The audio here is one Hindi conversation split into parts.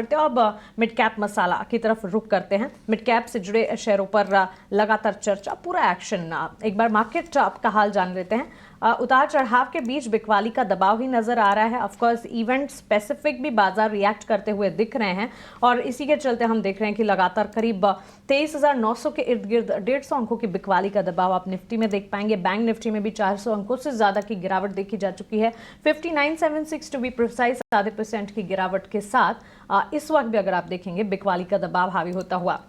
करते हैं। अब मिड कैप मसाला की तरफ रुख करते हैं। मिड कैप से जुड़े शेयरों पर लगातार चर्चा, पूरा एक्शन। एक बार मार्केट का हाल जान लेते हैं। उतार चढ़ाव के बीच बिकवाली का दबाव ही नजर आ रहा है। ऑफकोर्स इवेंट स्पेसिफिक भी बाजार रिएक्ट करते हुए दिख रहे हैं और इसी के चलते हम देख रहे हैं कि लगातार करीब 23,900 के इर्द गिर्द 150 अंकों की बिकवाली का दबाव आप निफ्टी में देख पाएंगे। बैंक निफ्टी में भी 400 अंकों से ज्यादा की गिरावट देखी जा चुकी है। 5976 टू बी प्रिसाइज, आधे % की गिरावट के साथ इस वक्त भी अगर आप देखेंगे बिकवाली का दबाव हावी होता हुआ।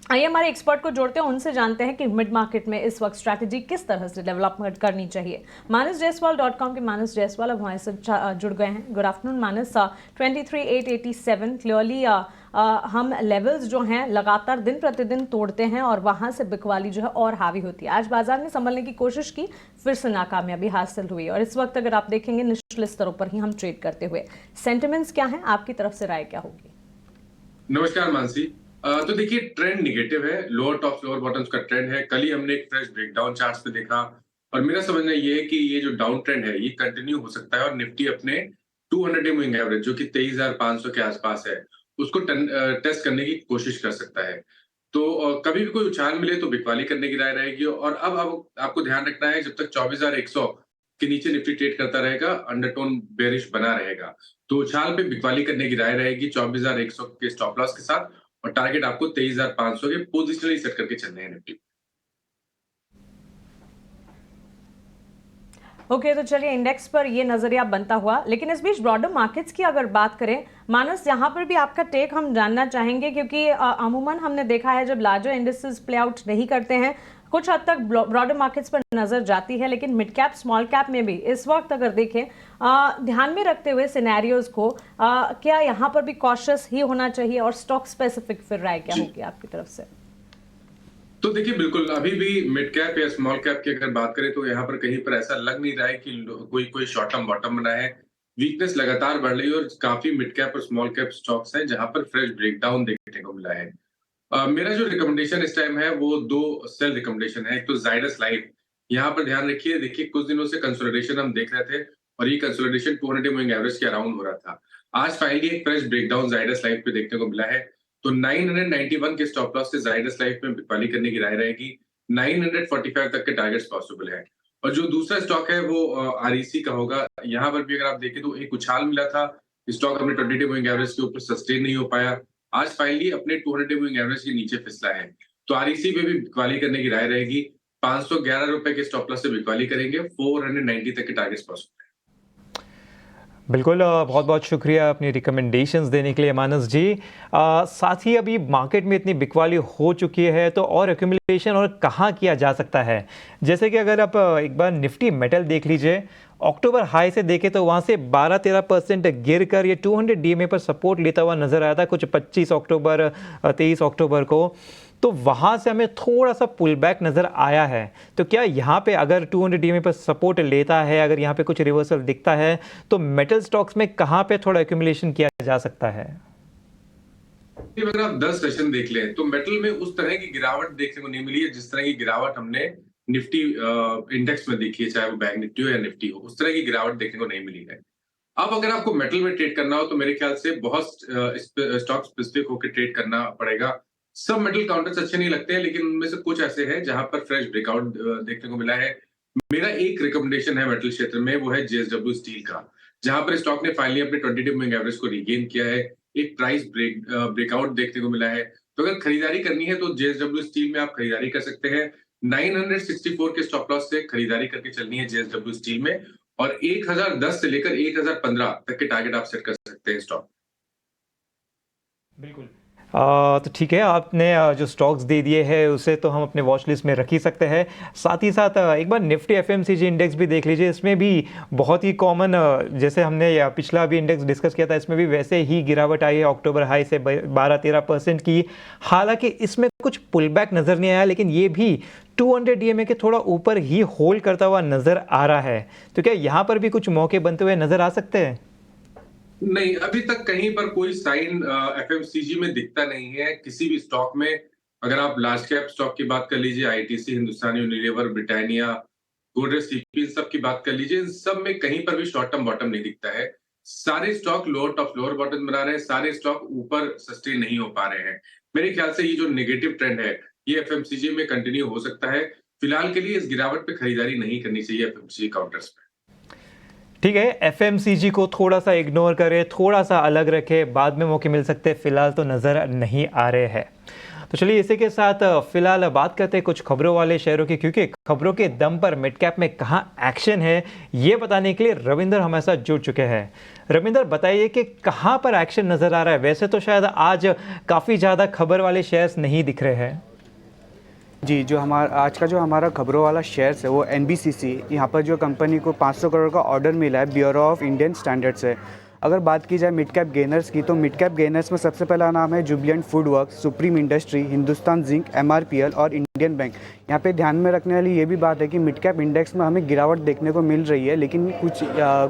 आइए हमारे एक्सपर्ट को जोड़ते हैं, उनसे जानते हैं कि मिड मार्केट में इस वक्त स्ट्रैटेजी किस तरह से डेवलपमेंट करनी चाहिए। manusjaiswal.com के मानस जायसवाल अब हमारे साथ जुड़ गए हैं। गुड आफ्टरनून मानस। 23,887 क्लियरली हम लेवल्स जो हैं लगातार दिन प्रतिदिन तोड़ते हैं और वहां से बिकवाली जो है और हावी होती है। आज बाजार ने संभलने की कोशिश की, फिर से नाकामयाबी हासिल हुई और इस वक्त अगर आप देखेंगे निचले स्तरों पर ही हम ट्रेड करते हुए। सेंटिमेंट्स क्या हैं, आपकी तरफ से राय क्या होगी? नमस्कार मानसी। तो देखिए, ट्रेंड निगेटिव है। लोअर टॉप्स लोअर बॉटम्स का ट्रेंड है। कल ही हमने एक फ्रेश ब्रेकडाउन चार्ट्स पे देखा और मेरा समझना ये है कि ये जो डाउन ट्रेंड है ये कंटिन्यू हो सकता है और निफ्टी अपने 200 डे मूविंग एवरेज जो कि 23,500 के आसपास है उसको टेस्ट करने की कोशिश कर सकता है। तो कभी भी कोई उछाल मिले तो बिकवाली करने की राय रहेगी और अब आपको ध्यान रखना है, जब तक 24,100 के नीचे निफ्टी ट्रेड करता रहेगा अंडरटोन बेरिश बना रहेगा। तो उछाल पे बिकवाली करने की राय रहेगी 24,100 के स्टॉप लॉस के साथ और टारगेट आपको 23,500 के पोजिशनली सेट करके चलने हैं निफ्टी। ओके, तो चलिए इंडेक्स पर ये नजरिया बनता हुआ, लेकिन इस बीच ब्रॉडर मार्केट्स की अगर बात करें मानस, यहाँ पर भी आपका टेक हम जानना चाहेंगे क्योंकि अमूमन हमने देखा है जब लार्जर इंडिसेस प्ले आउट नहीं करते हैं कुछ हद तक ब्रॉडर मार्केट्स पर नजर जाती है, लेकिन मिड कैप स्मॉल कैप में भी इस वक्त अगर देखें ध्यान में रखते हुए सिनेरियोज को क्या यहाँ पर भी कॉशियस ही होना चाहिए और स्टॉक स्पेसिफिक फिर राय क्या होगी आपकी तरफ से? तो देखिए, बिल्कुल अभी भी मिड कैप या स्मॉल कैप की अगर बात करें तो यहाँ पर कहीं पर ऐसा लग नहीं रहा है कि कोई कोई शॉर्ट टर्म बॉटम बना है। वीकनेस लगातार बढ़ रही है और काफी मिड कैप और स्मॉल कैप स्टॉक्स हैं जहां पर फ्रेश ब्रेकडाउन देखने को मिला है। मेरा जो रिकमेंडेशन इस टाइम है वो दो सेल रिकमेंडेशन है। एक तो जाइडस लाइफ, यहाँ पर ध्यान रखिए। देखिए, कुछ दिनों से कंसोलिडेशन हम देख रहे थे और ये कंसोलिडेशन 200 मूविंग एवरेज के अराउंड हो रहा था। आज फाइनली एक फ्रेश ब्रेकडाउन जाइडस लाइफ पे देखने को मिला है। तो 991 के स्टॉप लॉस से जाइडस लाइफ में बिकवाली करने की राय रहेगी। 945 तक के टारगेट्स पॉसिबल है। और जो दूसरा स्टॉक है वो आरईसी का होगा। यहाँ पर भी अगर आप देखें तो एक उछाल मिला था, स्टॉक अपने 20 मूविंग एवरेज के ऊपर सस्टेन नहीं हो पाया। आज फाइनली अपने 200 मूविंग एवरेज के नीचे फिसला है। तो आरईसी पे भी बिकवाली करने की राय रहेगी। 511 रुपए के स्टॉप लॉस से बिकवाली करेंगे। 490 तक के टारगेट्स पॉसिबल है। बिल्कुल, बहुत बहुत शुक्रिया अपनी रिकमेंडेशंस देने के लिए मानस जी। साथ ही अभी मार्केट में इतनी बिकवाली हो चुकी है तो और एक्यूमुलेशन और कहाँ किया जा सकता है? जैसे कि अगर आप एक बार निफ्टी मेटल देख लीजिए, अक्टूबर हाई से देखें तो वहाँ से 12-13% गिर कर ये 200 डीएमए पर सपोर्ट लेता हुआ नजर आया था कुछ 25 अक्टूबर 23 अक्टूबर को। तो वहाँ से हमें थोड़ा सा पुल बैक नज़र आया है। तो क्या यहाँ पे अगर 200 डीएमए पर सपोर्ट लेता है, अगर यहाँ पे कुछ रिवर्सल दिखता है तो मेटल स्टॉक्स में कहाँ पे थोड़ा एक्यूमुलेशन किया जा सकता है? अगर आप 10 सेशन देख लें तो मेटल में उस तरह की गिरावट देखने को नहीं मिली है जिस तरह की गिरावट हमने निफ्टी इंडेक्स में देखी है, चाहे वो बैंक निफ्टी हो या निफ्टी हो। उस तरह की गिरावट देखने को नहीं मिली है। अब अगर आपको मेटल में ट्रेड करना हो तो मेरे ख्याल से बहुत स्टॉक स्पेसिफिक होकर ट्रेड करना पड़ेगा। सब मेटल काउंटर्स अच्छे नहीं लगते हैं, लेकिन उनमें से कुछ ऐसे हैं जहां पर फ्रेश ब्रेकआउट देखने को मिला है। मेरा एक रिकमेंडेशन है मेटल क्षेत्र में, वो है जेएसडब्ल्यू स्टील का, जहां पर स्टॉक ने फाइनली अपने 20 मूविंग एवरेज को रीगेन किया है। एक प्राइस ब्रेकआउट देखने को मिला है। तो अगर खरीदारी करनी है तो जेएसडब्ल्यू स्टील में आप खरीदारी कर सकते हैं। 964 के स्टॉप लॉस से खरीदारी करके चलनी है जेएसडब्ल्यू स्टील में और 1010 से लेकर 1015 तक के टारगेट आप सेट कर सकते हैं स्टॉक। बिल्कुल। तो ठीक है, आपने जो स्टॉक्स दे दिए हैं उसे तो हम अपने वॉच लिस्ट में रख ही सकते हैं। साथ ही साथ एक बार निफ्टी एफएमसीजी इंडेक्स भी देख लीजिए। इसमें भी बहुत ही कॉमन, जैसे हमने पिछला भी इंडेक्स डिस्कस किया था, इसमें भी वैसे ही गिरावट आई है अक्टूबर हाई से 12-13% की। हालांकि इसमें कुछ पुल बैक नज़र नहीं आया, लेकिन ये भी 200 डीएमए के थोड़ा ऊपर ही होल्ड करता हुआ नज़र आ रहा है। तो क्या यहाँ पर भी कुछ मौके बनते हुए नज़र आ सकते हैं? नहीं, अभी तक कहीं पर कोई साइन एफएमसीजी में दिखता नहीं है किसी भी स्टॉक में। अगर आप लार्ज कैप स्टॉक की बात कर लीजिए, ITC, Hindustan Unilever, Britannia, Godrej CP, इन सब की बात कर लीजिए, इन सब में कहीं पर भी शॉर्ट टर्म बॉटम नहीं दिखता है। सारे stock lower top lower bottom बना रहे हैं, सारे स्टॉक ऊपर सस्टेन नहीं हो पा रहे हैं। मेरे ख्याल से ये जो नेगेटिव ट्रेंड है, ये एफएमसीजी में कंटिन्यू हो सकता है। फिलहाल के लिए इस गिरावट पे खरीदारी नहीं करनी चाहिए एफएमसीजी काउंटर्स पे। ठीक है, एफएमसीजी को थोड़ा सा इग्नोर करें, थोड़ा सा अलग रखें, बाद में मौके मिल सकते हैं, फिलहाल तो नज़र नहीं आ रहे हैं। तो चलिए इसी के साथ फिलहाल बात करते हैं कुछ खबरों वाले शेयरों की, क्योंकि खबरों के दम पर मिड कैप में कहाँ एक्शन है ये बताने के लिए रविंदर हमारे साथ जुड़ चुके हैं। रविंदर, बताइए कि कहाँ पर एक्शन नज़र आ रहा है? वैसे तो शायद आज काफ़ी ज़्यादा खबर वाले शेयर्स नहीं दिख रहे हैं। जी, जो आज का जो हमारा खबरों वाला शेयर्स है वो एनबीसीसी, यहाँ पर जो कंपनी को 500 करोड़ का ऑर्डर मिला है ब्यूरो ऑफ इंडियन स्टैंडर्ड्स से। अगर बात की जाए मिड कैप गेनर्स की, तो मिड कैप गेनर्स में सबसे पहला नाम है Jubilant food works, supreme industry, Hindustan zinc, MRPL और इंडियन बैंक। यहाँ पे ध्यान में रखने वाली ये भी बात है कि मिड कैप इंडेक्स में हमें गिरावट देखने को मिल रही है, लेकिन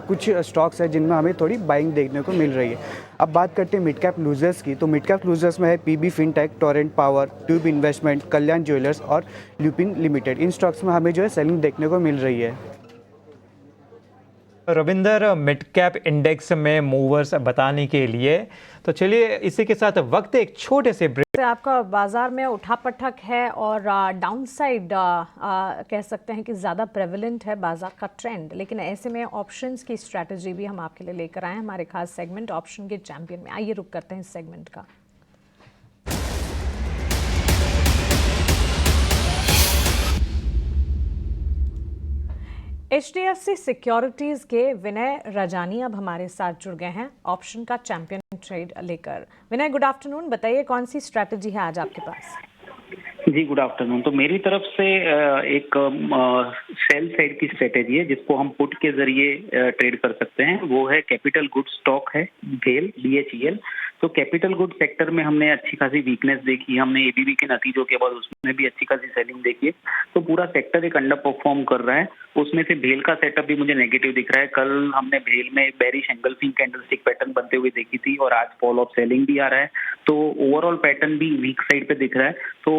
कुछ स्टॉक्स है जिनमें हमें थोड़ी बाइंग देखने को मिल रही है। अब बात करते हैं मिड कैप लूजर्स की, तो मिड कैप लूजर्स में है PB fintech, Torrent power, tube investment, Kalyan jewellers और ल्यूपिन लिमिटेड। इन स्टॉक्स में हमें जो है सेलिंग देखने को मिल रही है। रविंदर, मिड कैप इंडेक्स में मूवर्स बताने के लिए तो चलिए इसी के साथ वक्त एक छोटे से ब्रेक। आपका बाजार में उठापटक है और डाउनसाइड कह सकते हैं कि ज़्यादा प्रेवलेंट है बाजार का ट्रेंड, लेकिन ऐसे में ऑप्शंस की स्ट्रैटेजी भी हम आपके लिए लेकर आए हैं हमारे खास सेगमेंट ऑप्शन के चैंपियन में। आइए रुक करते हैं इस सेगमेंट का। HDFC सिक्योरिटीज के विनय रजानी अब हमारे साथ जुड़ गए हैं ऑप्शन का चैंपियन ट्रेड लेकर। विनय, गुड आफ्टरनून। बताइए कौन सी स्ट्रैटेजी है आज आपके पास? जी गुड आफ्टरनून। तो मेरी तरफ से एक सेल साइड की स्ट्रेटेजी है जिसको हम पुट के जरिए ट्रेड कर सकते हैं। वो है कैपिटल गुड स्टॉक है भेल BHEL। तो कैपिटल गुड सेक्टर में हमने अच्छी खासी वीकनेस देखी, हमने एबीबी के नतीजों के बाद उसमें भी अच्छी खासी सेलिंग देखी है। तो पूरा सेक्टर एक अंडर परफॉर्म कर रहा है। उसमें से भेल का सेटअप भी मुझे नेगेटिव दिख रहा है। कल हमने भेल में एक बेरिश एंगल्फिंग कैंडलस्टिक पैटर्न बनते हुए देखी थी और आज फॉल ऑफ सेलिंग भी आ रहा है। तो ओवरऑल पैटर्न भी वीक साइड पे दिख रहा है। तो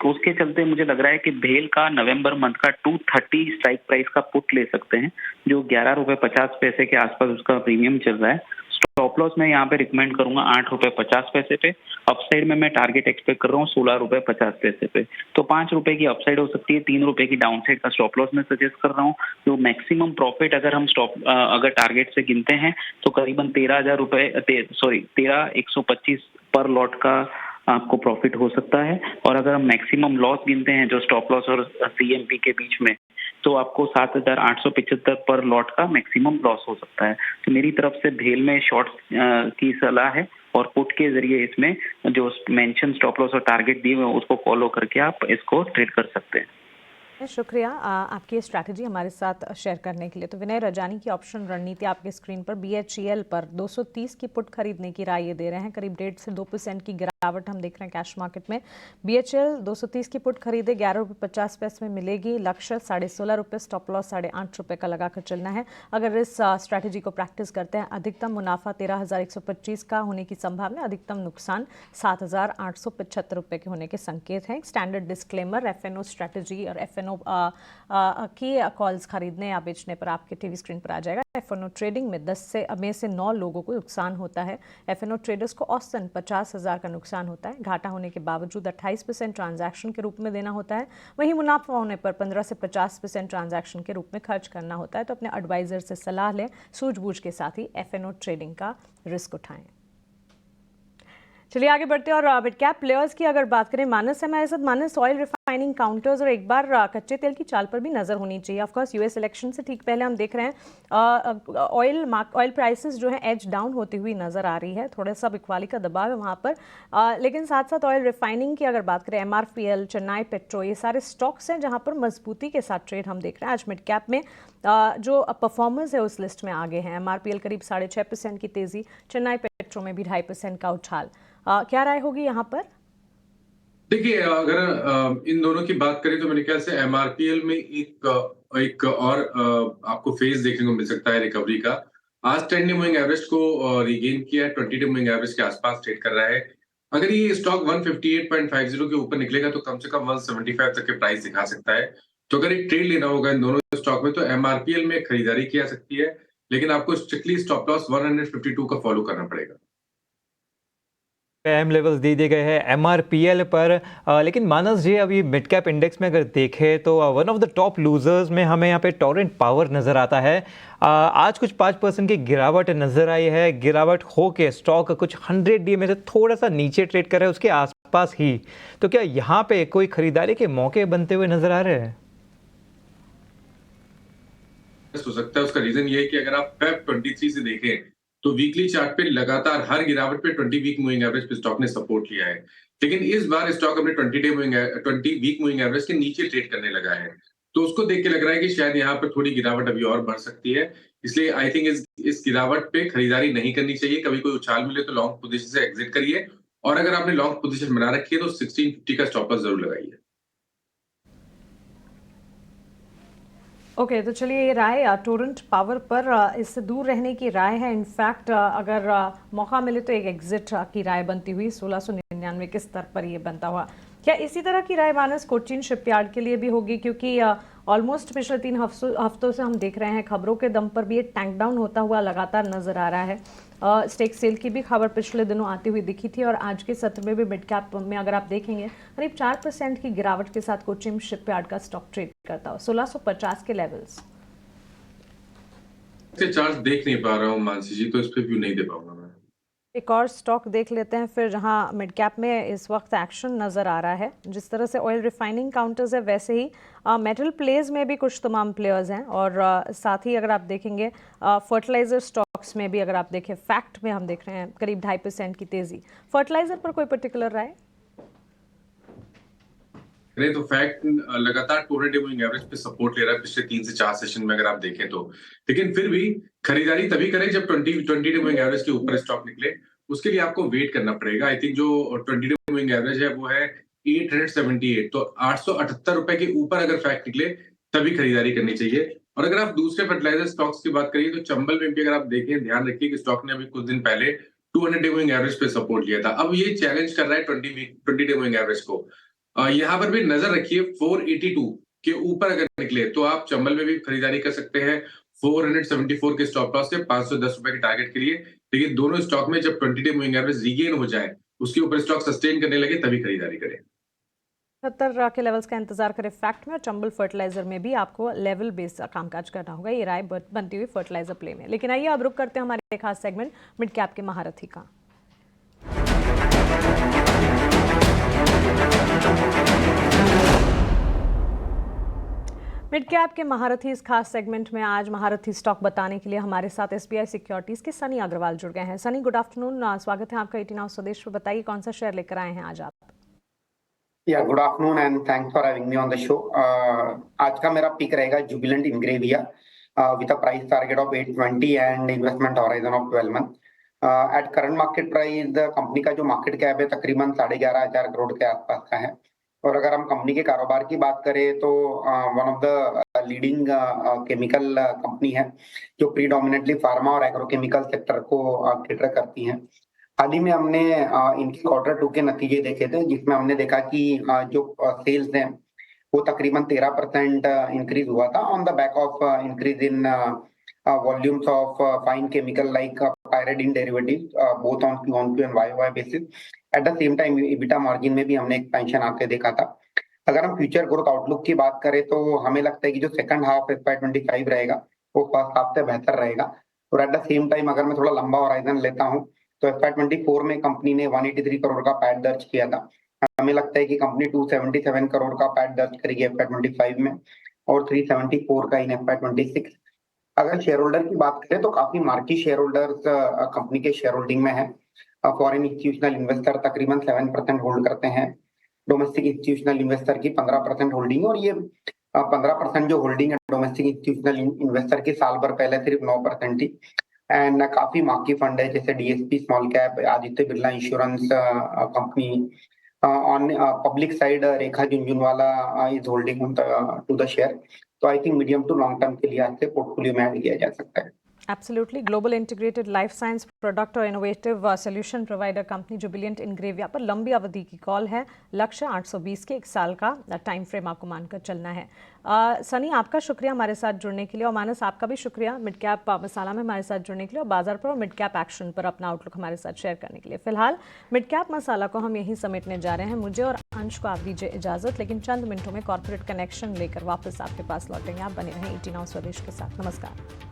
उसके चलते मुझे लग रहा है कि भेल का नवंबर मंथ का 230 स्ट्राइक प्राइस का पुट ले सकते हैं, जो 11 रुपए 50 पैसे के आसपास उसका प्रीमियम चल रहा है। स्टॉप लॉस मैं यहाँ पे रिकमेंड करूंगा 8 रुपए 50 पैसे पे। अपसाइड में मैं टारगेट एक्सपेक्ट कर रहा हूँ 16 रुपए 50 पैसे पे। तो 5 रुपए की अपसाइड हो सकती है, 3 रुपए की डाउनसाइड का स्टॉप लॉस मैं सजेस्ट कर रहा हूँ। तो मैक्सिमम प्रॉफिट अगर हम अगर टारगेट से गिनते हैं तो करीबन 13,000 रुपए 13,125 पर लॉट का आपको प्रॉफिट हो सकता है। और अगर हम मैक्सिमम लॉस गिनते हैं जो स्टॉप लॉस और CMP के बीच में, तो आपको 7,875 पर लॉट का मैक्सिमम लॉस हो सकता है। तो मेरी तरफ से भेल में शॉर्ट की सलाह है और पुट के जरिए इसमें जो मेंशन स्टॉप लॉस और टारगेट दिए हुए उसको फॉलो करके आप इसको ट्रेड कर सकते हैं। शुक्रिया आपकी ये स्ट्रैटेजी हमारे साथ शेयर करने के लिए। तो विनय रजानी की ऑप्शन रणनीति आपके स्क्रीन पर BHEL पर 230 की पुट खरीदने की राय ये दे रहे हैं। करीब 1.5 से 2% की गिरावट हम देख रहे हैं कैश मार्केट में। BHEL 230 की पुट खरीदे 11 रुपये 50 पैसे में मिलेगी। लक्ष्य 16.5 रुपये, स्टॉप लॉस 8.5 रुपये का लगाकर चलना है। अगर इस स्ट्रैटेजी को प्रैक्टिस करते हैं, अधिकतम मुनाफा 13,125 का होने की संभावना, अधिकतम नुकसान 7,875 रुपये के होने के संकेत हैं। स्टैंडर्ड डिस्क्लेमर, FNO स्ट्रैटेजी और FNO की कॉल्स खरीदने या बेचने पर आपके टीवी स्क्रीन पर आ जाएगा। FNO ट्रेडिंग में 10 में से 9 लोगों को नुकसान होता है। FNO ट्रेडर्स को औसतन 50,000 का नुकसान होता है। घाटा होने के बावजूद 28% ट्रांजैक्शन के रूप में देना होता है। वहीं मुनाफा होने पर 15 से 50% ट्रांजैक्शन के रूप में खर्च करना होता है। तो अपने एडवाइजर से सलाह लें, सूझबूझ के साथ ही FNO ट्रेडिंग का रिस्क उठाएं। चलिए आगे बढ़ते हैं और मिड कैप प्लेयर्स की अगर बात करें, मानस है हमारे साथ। मानस, ऑयल रिफाइनिंग काउंटर्स और एक बार कच्चे तेल की चाल पर भी नजर होनी चाहिए। ऑफ कोर्स US इलेक्शन से ठीक पहले हम देख रहे हैं ऑयल प्राइसेस जो है एज डाउन होती हुई नजर आ रही है। थोड़ा सा बिकवाली का दबाव है वहाँ पर, लेकिन साथ साथ ऑयल रिफाइनिंग की अगर बात करें, MRPL, चेन्नई पेट्रो, ये सारे स्टॉक्स हैं जहाँ पर मजबूती के साथ ट्रेड हम देख रहे हैं। आज मिड कैप में जो परफॉर्मेंस है उस लिस्ट में आगे हैं। MRPL करीब 6.5% की तेजी, चेन्नई पेट्रो में भी 2.5% का उछाल। क्या राय होगी यहाँ पर? देखिए, अगर इन दोनों की बात करें तो मेरे ख्याल से MRPL में एक और आपको फेज देखने को मिल सकता है रिकवरी का। आज 10 डे मूविंग एवरेज को रिगेन किया है, 20 डे मूविंग एवरेज के आसपास ट्रेड कर रहा है। अगर ये स्टॉक 158.50 के ऊपर निकलेगा तो कम से कम 175 तक के प्राइस दिखा सकता है। तो अगर एक ट्रेड लेना होगा इन दोनों स्टॉक में तो MRPL में खरीदारी की जा सकती है। लेकिन आपको स्ट्रिक्टली स्टॉप लॉस 152 का फॉलो करना पड़ेगा। एम लेवल्स दे दिए गए हैं एमआरपीएल पर। लेकिन मानस जी, अभी मिड कैप इंडेक्स में अगर देखें तो one of the top losers में हमें यहाँ पे टोरेंट पावर नज़र आता है। आज कुछ 5% की गिरावट नज़र आई है। गिरावट हो के स्टॉक कुछ 100 डे में से थोड़ा सा नीचे ट्रेड कर रहा है, उसके आसपास ही। तो क्या यहाँ पे कोई खरीदारी के मौके बनते हुए नजर आ रहे हैं? हो सकता है उसका रीजन ये है कि अगर आप Feb 23 से देखें तो वीकली चार्ट पे लगातार हर गिरावट पे 20 वीक मूविंग एवरेज पे स्टॉक ने सपोर्ट लिया है, लेकिन इस बार स्टॉक अपने 20 वीक मूविंग एवरेज के नीचे ट्रेड करने लगा है। तो उसको देख के लग रहा है कि शायद यहाँ पर थोड़ी गिरावट अभी और बढ़ सकती है। इसलिए आई थिंक इस गिरावट पे खरीदारी नहीं करनी चाहिए। कभी कोई उछाल मिले तो लॉन्ग पोजीशन से एग्जिट करिए, और अगर आपने लॉन्ग पोजीशन बना रखी है तो 1650 का स्टॉप लॉस जरूर लगाइए। ओके, तो चलिए ये राय टोरेंट पावर पर इससे दूर रहने की राय है। इनफैक्ट अगर मौका मिले तो एक एग्जिट की राय बनती हुई 1699 के स्तर पर ये बनता हुआ। क्या इसी तरह की राय मानस कोचीन शिपयार्ड के लिए भी होगी? क्योंकि ऑलमोस्ट पिछले 3 हफ्तों से हम देख रहे हैं खबरों के दम पर भी ये टैंक डाउन होता हुआ लगातार नजर आ रहा है। स्टेक सेल की भी खबर पिछले दिनों आती हुई दिखी थी, और आज के सत्र में भी मिड कैप में अगर आप देखेंगे करीब 4% की गिरावट के साथ कोचिन शिपयार्ड का स्टॉक ट्रेड करता हो 1650 के लेवल्स। चार्ट देख नहीं पा रहा हूँ मानसी जी, तो इस पे व्यू नहीं दे पाऊंगा मैं। एक और स्टॉक देख लेते हैं फिर, जहां मिड कैप में इस वक्त एक्शन नज़र आ रहा है। जिस तरह से ऑयल रिफाइनिंग काउंटर्स है, वैसे ही मेटल प्लेज में भी कुछ तमाम प्लेयर्स हैं, और साथ ही अगर आप देखेंगे फर्टिलाइजर स्टॉक्स में भी अगर आप देखें, फैक्ट में हम देख रहे हैं करीब 2.5% की तेजी। फर्टिलाइजर पर कोई पर्टिकुलर राय? नहीं, तो फैक्ट लगातार 200 डे मूविंग एवरेज पे सपोर्ट ले रहा है पिछले 3 से 4 सेशन में अगर आप देखें तो। लेकिन फिर भी खरीदारी तभी करें जब 20 डे मूविंग एवरेज के ऊपर स्टॉक निकले। उसके लिए आपको वेट करना पड़ेगा। आई थिंक जो 20 डे मूविंग एवरेज है वो है 878, तो 878 रुपए के ऊपर अगर फैक्ट निकले तभी खरीदारी करनी चाहिए। और अगर आप दूसरे फर्टिलाइजर स्टॉक्स की बात करिए तो चंबल में भी अगर आप देखें, ध्यान रखिए कि स्टॉक ने अभी कुछ दिन पहले 200 डे मूविंग एवरेज पे सपोर्ट लिया था। अब ये चैलेंज कर रहा है 20 डे मूविंग एवरेज को। यहाँ पर भी नजर रखिए 482 के ऊपर अगर निकले तो आप चंबल में भी खरीदारी कर सकते हैं 474 के स्टॉप लॉस से 510 रुपए के टारगेट के लिए। लेकिन दोनों स्टॉक में जब 20 डे मूविंग एवरेज रीगेन हो जाए, उसके ऊपर स्टॉक सस्टेन करने लगे, तभी खरीदारी करें। 70 के लेवल्स का इंतजार करें फैक्ट में, और चंबल फर्टिलाइजर में भी आपको लेवल बेस्ड कामकाज करना होगा। ये राय बनती हुई फर्टिलाइजर प्ले में। लेकिन आइए अब रुक करते हैं हमारे खास सेगमेंट मिड कैप के महारथी का। मिड कैप के महारथी इस खास सेगमेंट में आज महारथी स्टॉक बताने के लिए हमारे साथ एसबीआई सिक्योरिटीज के सनी अग्रवाल जुड़ गए हैं। सनी, गुड आफ्टरनून, स्वागत है आपका 18 हाउस स्वदेश पर। बताइए कौन सा शेयर लेकर आए हैं आज आप? या good afternoon and thanks for having me on the show. आज का मेरा पिक रहेगा Jubilant Ingrevia with a price target of 820 and investment horizon of 12 month. At current market price company का जो मार्केट कैप है तकरीबन 11,500 करोड़ के आसपास का है। और अगर हम कंपनी के कारोबार की बात करें तो one of the leading chemical company है जो प्रीडोमिनेटली फार्मा और एग्रोकेमिकल सेक्टर को कैटर करती हैं। हाल ही में हमने इनके Q2 के नतीजे देखे थे, जिसमें हमने देखा कि जो सेल्स हैं वो तकरीबन 13% इंक्रीज हुआ था on the back of increase in volumes of fine chemical like pyridine derivatives both on Q and YoY basis. At the same time EBITDA margin में भी हमने एक्सपेंशन आते देखा था। अगर हम फ्यूचर ग्रोथ आउटलुक की बात करें तो हमें लगता है कि जो सेकंड हाफ FY25 रहेगा वो फर्स्ट हाफ से बेहतर रहेगा। और एट द सेम टाइम अगर मैं थोड़ा लंबा होराइजन लेता हूँ तो FY24 में कंपनी ने 183 करोड़ का पैट दर्ज किया था। हमें लगता है कि कंपनी 277 करोड़ का पैट दर्ज करेगी FY25 में, और 374 का इन FY26। अगर शेयर होल्डर की बात करें तो काफी मार्की शेयर होल्डर्स कंपनी के शेयर होल्डिंग में है। फॉरेन इंस्टीट्यूशनल इन्वेस्टर तकरीबन 7% होल्ड करते हैं। डोमेस्टिक इंस्टीट्यूशनल इन्वेस्टर की 15% होल्डिंग, और ये 15% जो होल्डिंग है डोमेस्टिक इंस्टीट्यूशनल इन्वेस्टर की साल भर पहले सिर्फ 9% थी। एंड काफी मार्की फंड है जैसे DSP small cap, Aditya Birla insurance company. On public side Rekha Jhunjhunwala is holding to the share. तो I think medium to long term के लिए आज से पोर्टफोलियो में ऐड किया जा सकता है। Absolutely global integrated life science product और innovative solution provider company Jubilant Ingrevia पर लंबी अवधि की कॉल है। लक्ष्य 820 के 1 साल का टाइम फ्रेम आपको मानकर चलना है। सनी, आपका शुक्रिया हमारे साथ जुड़ने के लिए, और मानस आपका भी शुक्रिया मिड कैप मसाला में हमारे साथ जुड़ने के लिए और बाजार पर और मिड कैप एक्शन पर अपना आउटलुक हमारे साथ शेयर करने के लिए। फिलहाल मिड कैप मसाला को हम यहीं समेटने जा रहे हैं। मुझे और अंश को आप दीजिए इजाजत, लेकिन चंद मिनटों में कॉर्पोरेट कनेक्शन लेकर वापस आपके पास लौटेंगे। आप बने रहें 18 स्वदेश के साथ। नमस्कार।